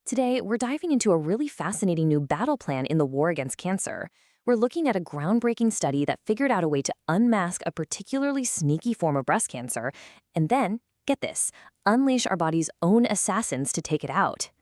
Today, we're diving into a really fascinating new battle plan in the war against cancer. We're looking at a groundbreaking study that figured out a way to unmask a particularly sneaky form of breast cancer and then, get this, unleash our body's own assassins to take it out.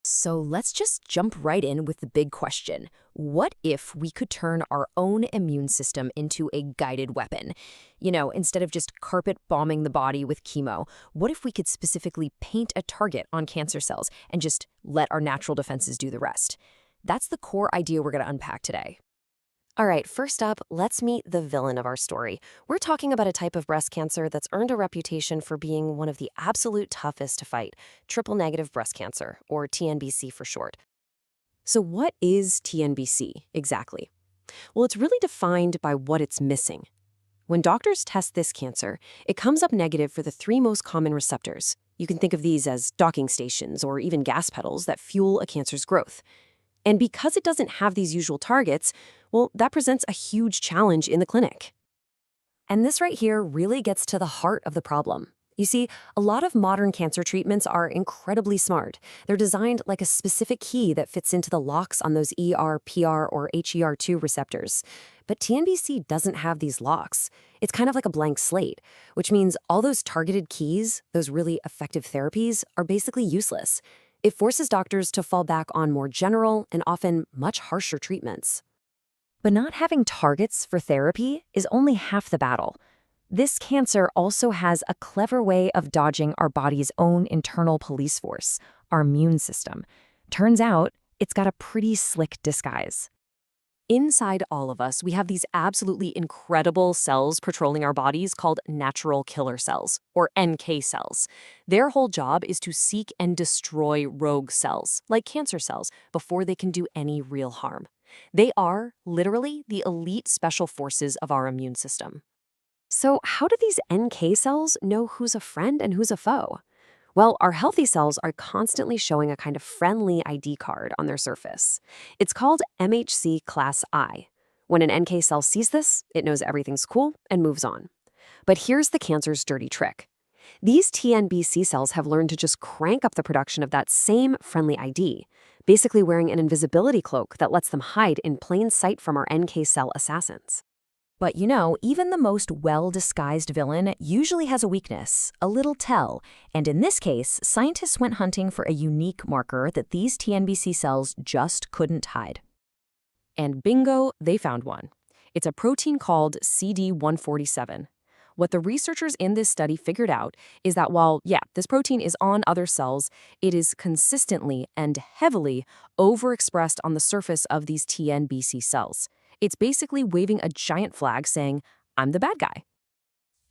So let's just jump right in with the big question. What if we could turn our own immune system into a guided weapon? Instead of just carpet bombing the body with chemo, what if we could specifically paint a target on cancer cells and just let our natural defenses do the rest? That's the core idea we're going to unpack today. All right, first up, let's meet the villain of our story. We're talking about a type of breast cancer that's earned a reputation for being one of the absolute toughest to fight, triple-negative breast cancer, or TNBC for short. So what is TNBC exactly? Well, it's really defined by what it's missing. When doctors test this cancer, it comes up negative for the three most common receptors. You can think of these as docking stations or even gas pedals that fuel a cancer's growth. And because it doesn't have these usual targets, well, that presents a huge challenge in the clinic. And this right here really gets to the heart of the problem. You see, a lot of modern cancer treatments are incredibly smart. They're designed like a specific key that fits into the locks on those ER, PR, or HER2 receptors. But TNBC doesn't have these locks. It's kind of like a blank slate, which means all those targeted keys, those really effective therapies, are basically useless. It forces doctors to fall back on more general and often much harsher treatments. But not having targets for therapy is only half the battle. This cancer also has a clever way of dodging our body's own internal police force, our immune system. Turns out, it's got a pretty slick disguise. Inside all of us, we have these absolutely incredible cells patrolling our bodies called natural killer cells, or NK cells. Their whole job is to seek and destroy rogue cells, like cancer cells, before they can do any real harm. They are, literally, the elite special forces of our immune system. So how do these NK cells know who's a friend and who's a foe? Well, our healthy cells are constantly showing a kind of friendly ID card on their surface. It's called MHC class I. When an NK cell sees this, it knows everything's cool and moves on. But here's the cancer's dirty trick. These TNBC cells have learned to just crank up the production of that same friendly ID, basically wearing an invisibility cloak that lets them hide in plain sight from our NK cell assassins. But even the most well-disguised villain usually has a weakness, a little tell, and in this case, scientists went hunting for a unique marker that these TNBC cells just couldn't hide. And bingo, they found one. It's a protein called CD147. What the researchers in this study figured out is that while, this protein is on other cells, it is consistently and heavily overexpressed on the surface of these TNBC cells. It's basically waving a giant flag saying, I'm the bad guy.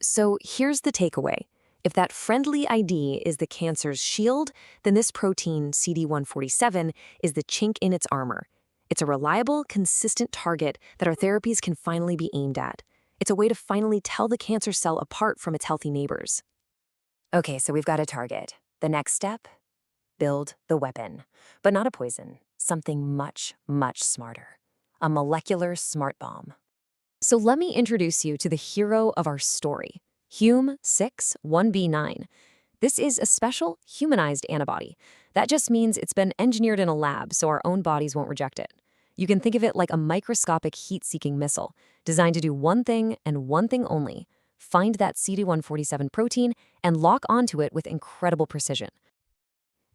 So here's the takeaway. If that friendly ID is the cancer's shield, then this protein, CD147, is the chink in its armor. It's a reliable, consistent target that our therapies can finally be aimed at. It's a way to finally tell the cancer cell apart from its healthy neighbors. Okay, so we've got a target. The next step? Build the weapon. But not a poison, something much, much smarter. A molecular smart bomb. So let me introduce you to the hero of our story, Hum-6-1b9. This is a special humanized antibody. That just means it's been engineered in a lab so our own bodies won't reject it. You can think of it like a microscopic heat-seeking missile, designed to do one thing and one thing only: find that CD147 protein and lock onto it with incredible precision.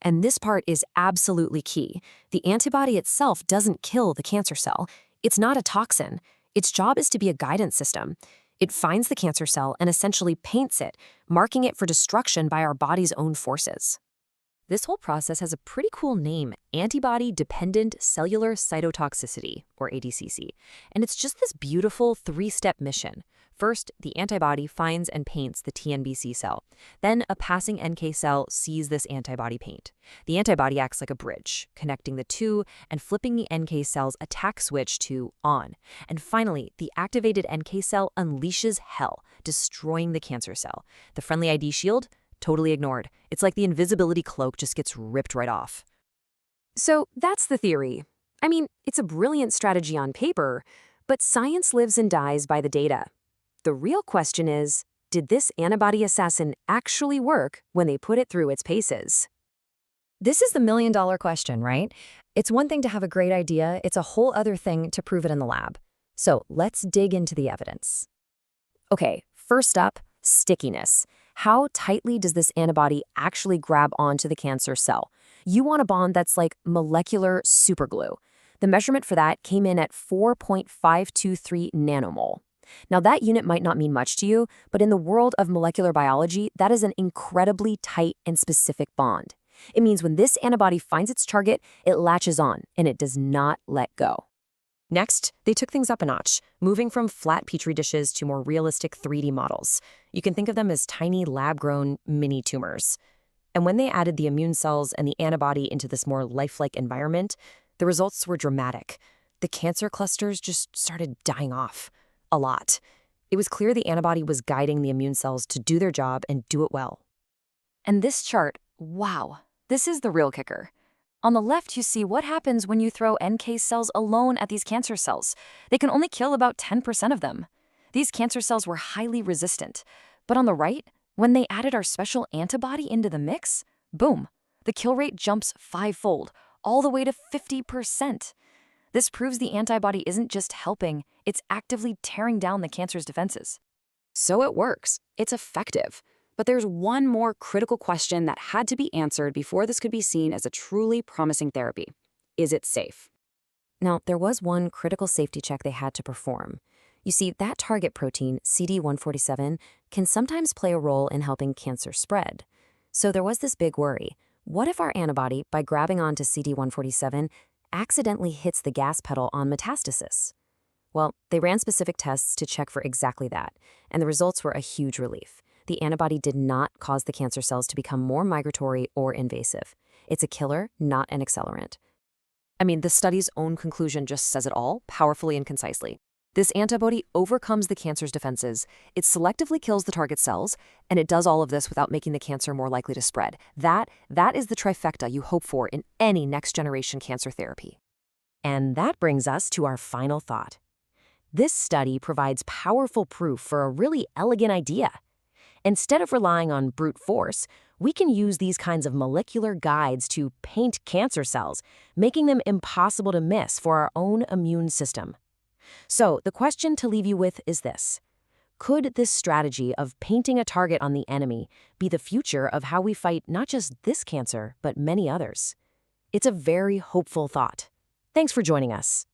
And this part is absolutely key. The antibody itself doesn't kill the cancer cell. It's not a toxin. Its job is to be a guidance system. It finds the cancer cell and essentially paints it, marking it for destruction by our body's own forces. This whole process has a pretty cool name, Antibody-Dependent Cellular Cytotoxicity, or ADCC. And it's just this beautiful three-step mission. First, the antibody finds and paints the TNBC cell. Then, a passing NK cell sees this antibody paint. The antibody acts like a bridge, connecting the two and flipping the NK cell's attack switch to on. And finally, the activated NK cell unleashes hell, destroying the cancer cell. The friendly ID shield? Totally ignored. It's like the invisibility cloak just gets ripped right off. So that's the theory. I mean, it's a brilliant strategy on paper, but science lives and dies by the data. The real question is, did this antibody assassin actually work when they put it through its paces? This is the million-dollar question, right? It's one thing to have a great idea, it's a whole other thing to prove it in the lab. So let's dig into the evidence. Okay, first up, stickiness. How tightly does this antibody actually grab onto the cancer cell? You want a bond that's like molecular superglue. The measurement for that came in at 4.523 nanomole. Now, that unit might not mean much to you, but in the world of molecular biology, that is an incredibly tight and specific bond. It means when this antibody finds its target, it latches on, and it does not let go. Next, they took things up a notch, moving from flat petri dishes to more realistic 3D models. You can think of them as tiny lab-grown mini tumors. And when they added the immune cells and the antibody into this more lifelike environment, the results were dramatic. The cancer clusters just started dying off. A lot. It was clear the antibody was guiding the immune cells to do their job and do it well. And this chart, wow, this is the real kicker. On the left, you see what happens when you throw NK cells alone at these cancer cells. They can only kill about 10% of them. These cancer cells were highly resistant. But on the right, when they added our special antibody into the mix, boom, the kill rate jumps fivefold, all the way to 50%. This proves the antibody isn't just helping, it's actively tearing down the cancer's defenses. So it works. It's effective. But there's one more critical question that had to be answered before this could be seen as a truly promising therapy. Is it safe? Now, there was one critical safety check they had to perform. You see, that target protein, CD147, can sometimes play a role in helping cancer spread. So there was this big worry. What if our antibody, by grabbing onto CD147, accidentally hits the gas pedal on metastasis? Well, they ran specific tests to check for exactly that, and the results were a huge relief. The antibody did not cause the cancer cells to become more migratory or invasive. It's a killer, not an accelerant. I mean, the study's own conclusion just says it all, powerfully and concisely. This antibody overcomes the cancer's defenses, it selectively kills the target cells, and it does all of this without making the cancer more likely to spread. That is the trifecta you hope for in any next-generation cancer therapy. And that brings us to our final thought. This study provides powerful proof for a really elegant idea. Instead of relying on brute force, we can use these kinds of molecular guides to paint cancer cells, making them impossible to miss for our own immune system. So the question to leave you with is this. Could this strategy of painting a target on the enemy be the future of how we fight not just this cancer, but many others? It's a very hopeful thought. Thanks for joining us.